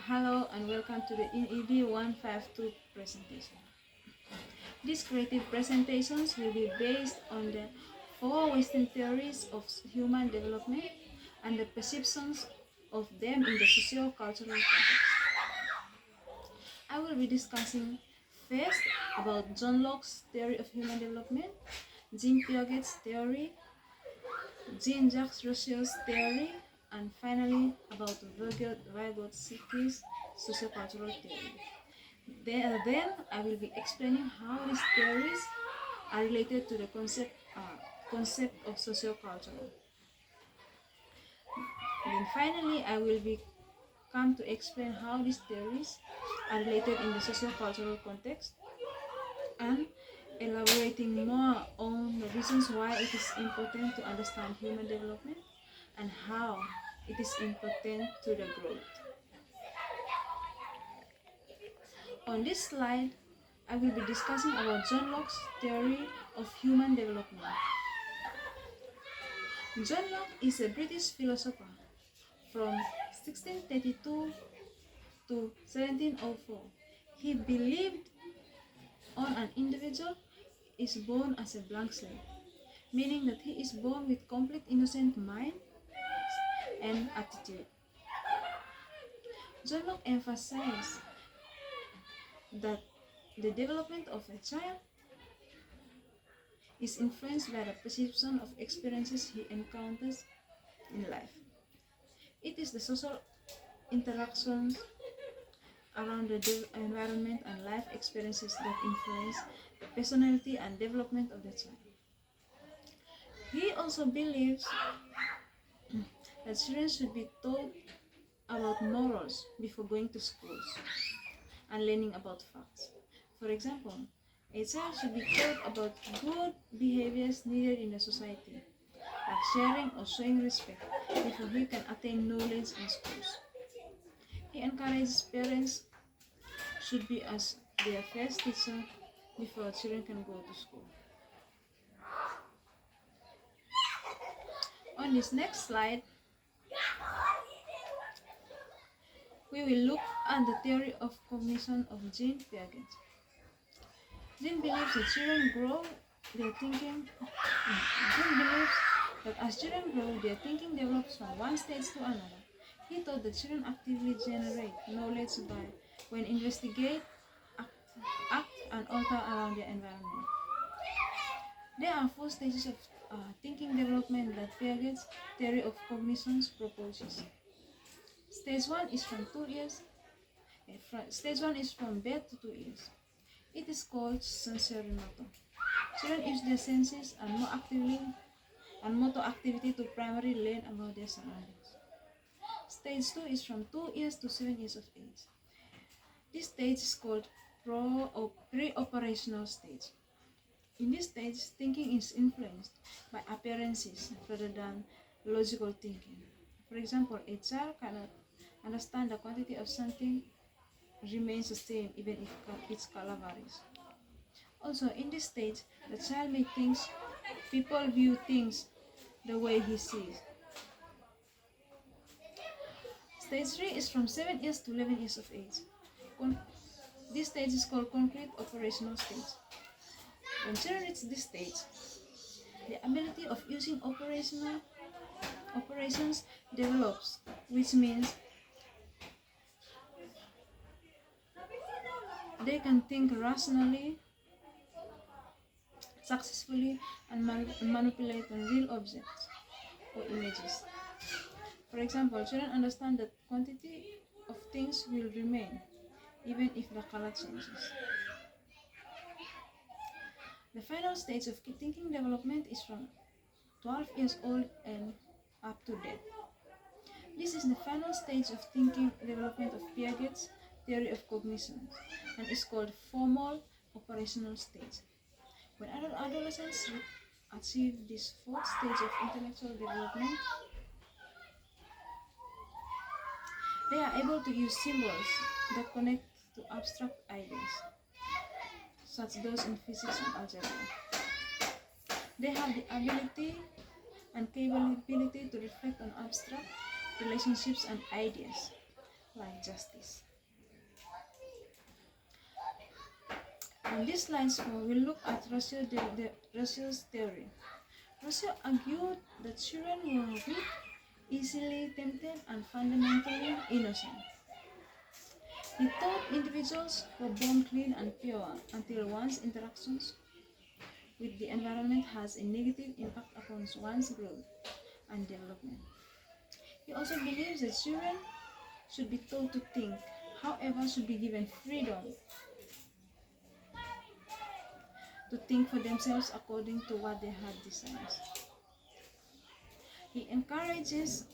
Hello and welcome to the ED152 presentation. These creative presentations will be based on the four Western theories of human development and the perceptions of them in the socio-cultural context. I will be discussing first about John Locke's theory of human development, Jean Piaget's theory, Jean-Jacques Rousseau's theory, and finally about Vygotski's sociocultural theory. Then I will be explaining how these theories are related to the concept of sociocultural. Then finally I will be come to explain how these theories are related in the sociocultural context and elaborating more on the reasons why it is important to understand human development and how it is important to the growth. On this slide, I will be discussing about John Locke's theory of human development. John Locke is a British philosopher from 1632 to 1704. He believed on an individual is born as a blank slate, meaning that he is born with complete innocent mind and attitude. John Locke emphasized that the development of a child is influenced by the perception of experiences he encounters in life. It is the social interactions around the environment and life experiences that influence the personality and development of the child. He also believes that children should be taught about morals before going to schools and learning about facts. For example, a child should be taught about good behaviors needed in a society, like sharing or showing respect, before he can attain knowledge in schools. He encourages parents should be as their first teacher before children can go to school. On this next slide, we will look at the theory of cognition of Jean Piaget. Jean believes that children grow their thinking. Jean believes that as children grow, their thinking develops from one stage to another. He thought that children actively generate knowledge by when investigate, act, and alter around their environment. There are four stages of thinking development that Piaget's theory of cognition proposes. Stage 1 is from 2 years. Stage 1 is from birth to 2 years. It is called sensory motor. Children use their senses and motor activity to primarily learn about their surroundings. Stage 2 is from 2 years to 7 years of age. This stage is called pre-operational stage. In this stage, thinking is influenced by appearances rather than logical thinking. For example, a child cannot understand the quantity of something remains the same even if its color varies. Also, in this stage, the child may think people view things the way he sees. Stage 3 is from 7 years to 11 years of age. This stage is called concrete operational stage. When children reach this stage, the ability of using operations develops, which means they can think rationally, successfully, and manipulate on real objects or images. For example, children understand that quantity of things will remain, even if the color changes. The final stage of thinking development is from 12 years old and up to death. This is the final stage of thinking development of Piaget's theory of cognition and is called formal operational stage. When adolescents achieve this fourth stage of intellectual development, they are able to use symbols that connect to abstract ideas, such those in physics and algebra. They have the ability and capability to reflect on abstract relationships and ideas. like justice. On these slides, we will look at Russell's theory. Russell argued that children were weak, easily tempted, and fundamentally innocent. He thought individuals were born clean and pure until one's interactions with the environment has a negative impact upon one's growth and development. He also believes that children should be taught to think, however, should be given freedom to think for themselves according to what their heart desires. He encourages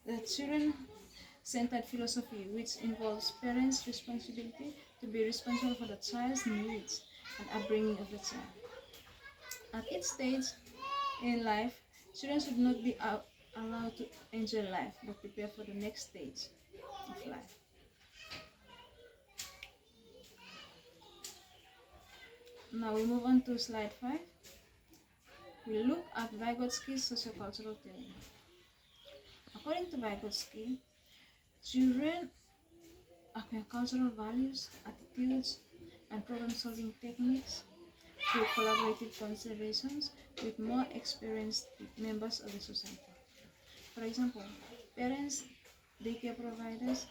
the children-centered philosophy, which involves parents' responsibility to be responsible for the child's needs and upbringing of the child. At each stage in life, children should not be allowed to enjoy life, but prepare for the next stage of life. Now we move on to slide 5. We look at Vygotsky's sociocultural theory. According to Vygotsky, children acquire cultural values, attitudes, and problem-solving techniques through collaborative conversations with more experienced members of the society. For example, parents, daycare providers,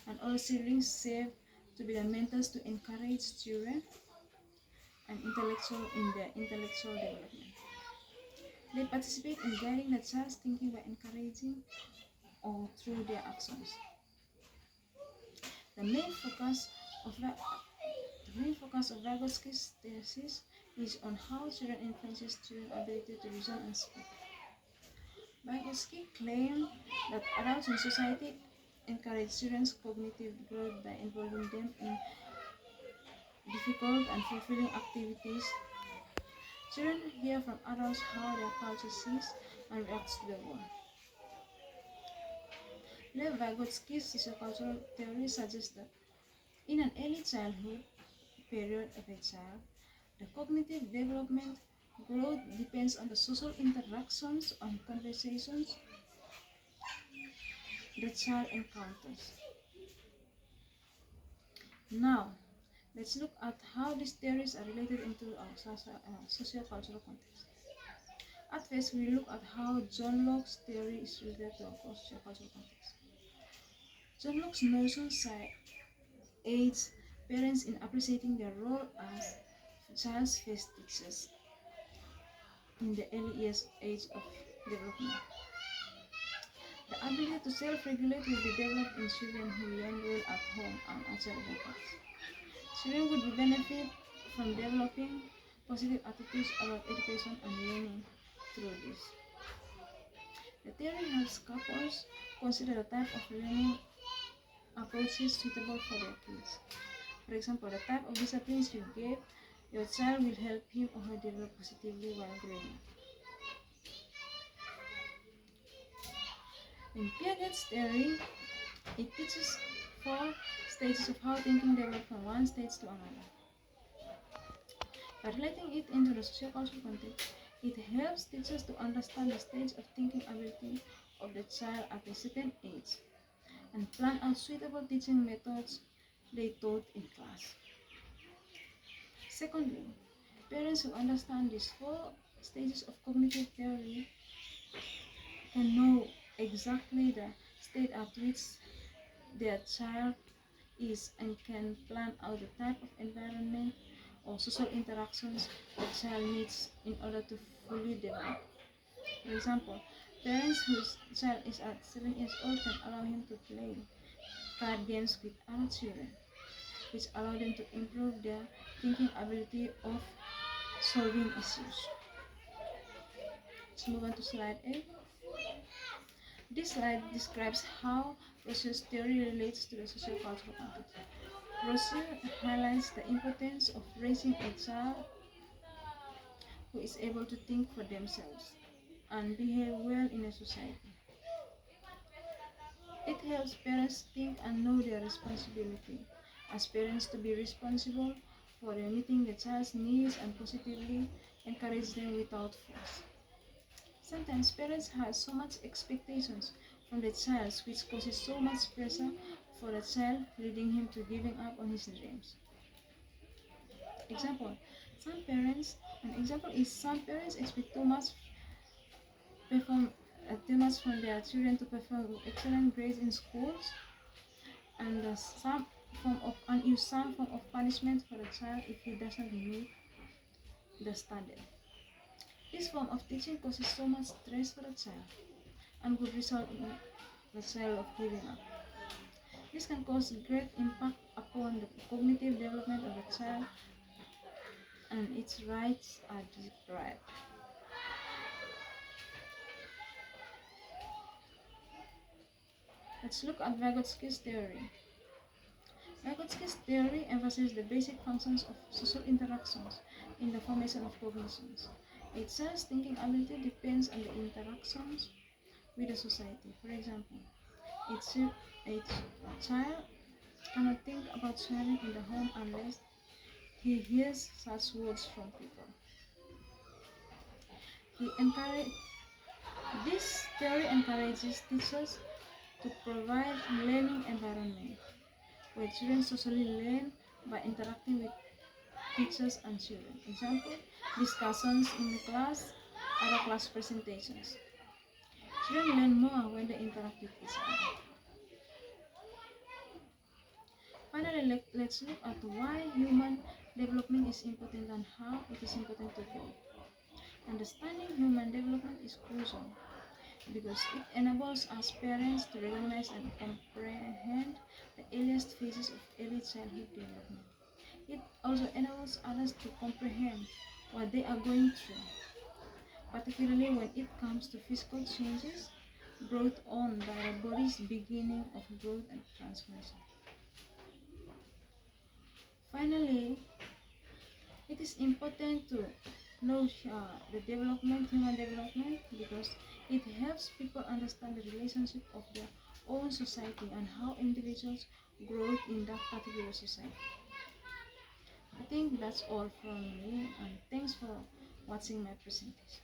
and all siblings serve to be the mentors to encourage children and in their intellectual development. They participate in guiding the child's thinking by encouraging or through their actions. The main focus of Vygotsky's thesis is on how children influences children's ability to reason and speak. Vygotsky claimed that adults in society encourage children's cognitive growth by involving them in difficult and fulfilling activities. Children hear from adults how their culture sees and reacts to the world. Lev Vygotsky's sociocultural theory suggests that in an early childhood period of a child, the cognitive development growth depends on the social interactions and conversations the child encounters. Now, let's look at how these theories are related into our socio-cultural context. At first, we look at how John Locke's theory is related to our socio-cultural context. John Locke's notion aids parents in appreciating their role as child's first teachers in the early age of development. The ability to self-regulate will be developed in children who learn well at home and outside of the class. Children would benefit from developing positive attitudes about education and learning through this. The theory helps couples consider the type of learning approaches suitable for their kids. For example, the type of disciplines you give your child will help him or her develop positively while growing up. In Piaget's theory, it teaches 4 stages of how thinking develops from one stage to another. By relating it into the sociocultural context, it helps teachers to understand the stage of thinking ability of the child at a certain age and plan out suitable teaching methods they taught in class. Secondly, parents who understand these 4 stages of cognitive theory can know exactly the state at which their child is and can plan out the type of environment or social interactions the child needs in order to fully develop. For example, parents whose child is at 7 years old can allow him to play card games with other children, which allow them to improve their thinking ability of solving issues. Let's move on to slide 8. This slide describes how Russell's theory relates to the sociocultural context. Russell highlights the importance of raising a child who is able to think for themselves and behave well in a society. It helps parents think and know their responsibility as parents to be responsible for meeting the child's needs and positively encourage them without force. Sometimes parents have so much expectations from the child which causes so much pressure for the child, leading him to giving up on his dreams. Example, some parents expect perform too much from their children to perform excellent grades in schools, and use some form of punishment for the child if he doesn't meet the standard. This form of teaching causes so much stress for the child and would result in the child of giving up. This can cause great impact upon the cognitive development of the child, and its rights are deprived. Let's look at Vygotsky's theory. Vygotsky's theory emphasizes the basic functions of social interactions in the formation of cognitions. A child's thinking ability depends on the interactions with the society. For example, a child cannot think about swearing in the home unless he hears such words from people. This theory encourages teachers to provide learning environment where children socially learn by interacting with teachers and children. Example, discussions in the class, other class presentations. Children learn more when they interact with each other. Finally, let's look at why human development is important and how it is important to grow. Understanding human development is crucial because it enables us parents to recognize and comprehend the earliest phases of early childhood development. It also enables others to comprehend what they are going through, particularly when it comes to physical changes brought on by the body's beginning of growth and transformation. Finally, it is important to know the human development, because it helps people understand the relationship of their own society and how individuals grow in that particular society. I think that's all from me, and thanks for watching my presentation.